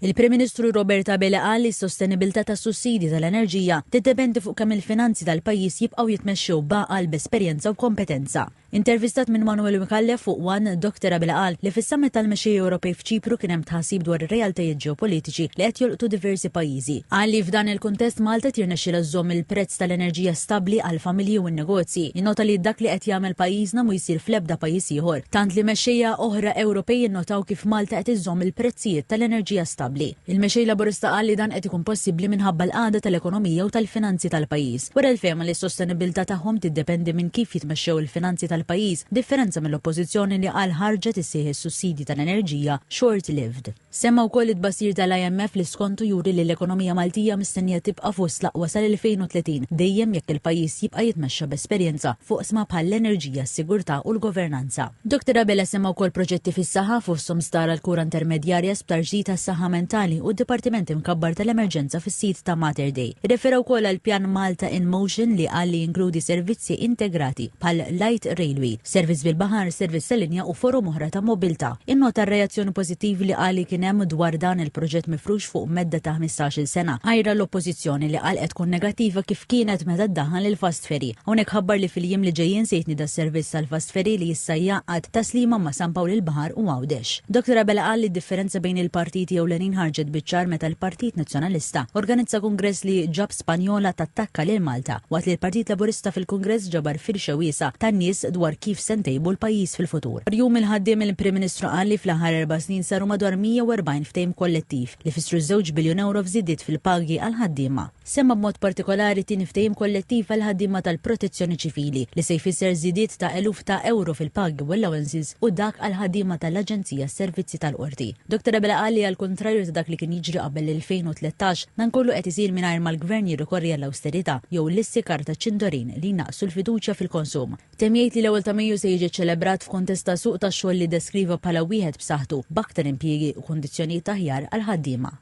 Il-Prim Ministru Roberta Bela qal li s-sostenibilità tas-sussidji tal-enerġija tiddependi fuq kemm il-finanzi tal-pajjiż jibqgħu jitmexxew b'għaqal b'esperjenza u kompetenza. Intervistat minn Manuel Mikallef fuq One, Dr. Bela qal li fis-summit tal-Mexxejja Ewropej f'Ċipru kien hemm tħassib dwar ir-realtajiet ġeopolitiċi li qed jolqtu diversi pajjiżi. Qal li f'dan il-kuntest Malta tirnexxiela żżomm il-prezz tal-enerġija stabbli għal familji u n-negozji. Innota li dak li qed jagħmel pajjiżna mhu jsir fl-ebda pajjiż ieħor. Tant li mexxejja oħra Ewropej innotaw kif Malta qed iżżomm il-prezzijiet tal-enerġija stabbli. Il-Mexxej Laburista qal li dan qed ikun possibbli minħabba l-qagħda tal-ekonomija u tal-finanzi tal-pajjiż. Wara l-fehma li s-sostenibilità tagħhom tiddependi minn kif jitmexxew il-finanzi tal-pajjiż, differenza mill-oppożizzjoni li qal ħarġet issejħ is-sussidji tal-enerġija short-lived. Semma wkoll it-tbassir tal-IMF li skontu juri li l-ekonomija Maltija mistennija tibqa' fost l-aqwa sal-2030 dejjem jekk il-pajjiż jibqa' jitmexxa b'esperjenza fuq sma bħal l-enerġija, s-sigurtà u l-governanza. Dr. Bela semma wkoll proġetti fis-saħħa fosthom stara l-kura intermedjarja sptar ġdid tas-saħħa mentali u d-Dipartiment imkabbar tal-Emerġenza fis-sit ta' Mater Dei. Irrefera wkoll għal pjan Malta in Motion li qal li jinkludi servizzi integrati bħal Light Railway, servizz bil-baħar, servizz tal-linja u forum oħra ta' mobilità. Innota r-reazzjoni pożittivi li qal li kien hemm dwar dan il-proġett mifrux fuq medda ta' 15-il sena. Għajra l-oppożizzjoni li qal qed tkun negattiva kif kienet meta ddaħħal il-fast ferry. Hawnhekk ħabbar li fil-jiem li ġejjin se jitnieda s-servizz tal-fast ferry li jista' jgħaqqad taslima ma' San Pawl il-Baħar u Għawdex. Dr. Bela qal li d-differenza bejn il-partiti ewlenin ħarġet biċ-ċar meta l-Partit Nazzjonalista organizza kongress li ġab Spanjola tattakka lil Malta waqt li l-Partit Laburista fil-kongress ġabar firxa wiesa tan-nies dwar kif se ntejbu l-pajjiż fil-futur. Jum il-ħaddiem il-Prim Ministru qal li fl-aħħar 4 snin saru madwar 140 ftehim kollettiv li fissru €2 biljun f'żidiet fil-pagi għal ħaddiema. Semma b'mod partikolari tieni ftehim kollettiv għal ħaddiema tal-protezzjoni ċivili li se jfisser żidiet ta' eluf ta' euro fil-pagi u allowances u dak għal ħaddiema tal-Aġenzija s-Servizzi tal-Qorti. Dr. Bela qal li għall-kontrarju ta' dak li kien jiġri qabel l-2013 dan kollu qed isir mingħajr mal-Gvern jirrikorri għall-awsterità jew l-issikar ta' ċindorin li naqsu l-fiduċja fil-konsum. Temjgħid li l-ewwel ta' Mejju se jiġi ċelebrat f'kuntest ta' suq tax-xogħol li deskriva bħala wieħed b'saħħtu b'aktar impjiegi u kundizzjonijiet aħjar għal ħaddiema.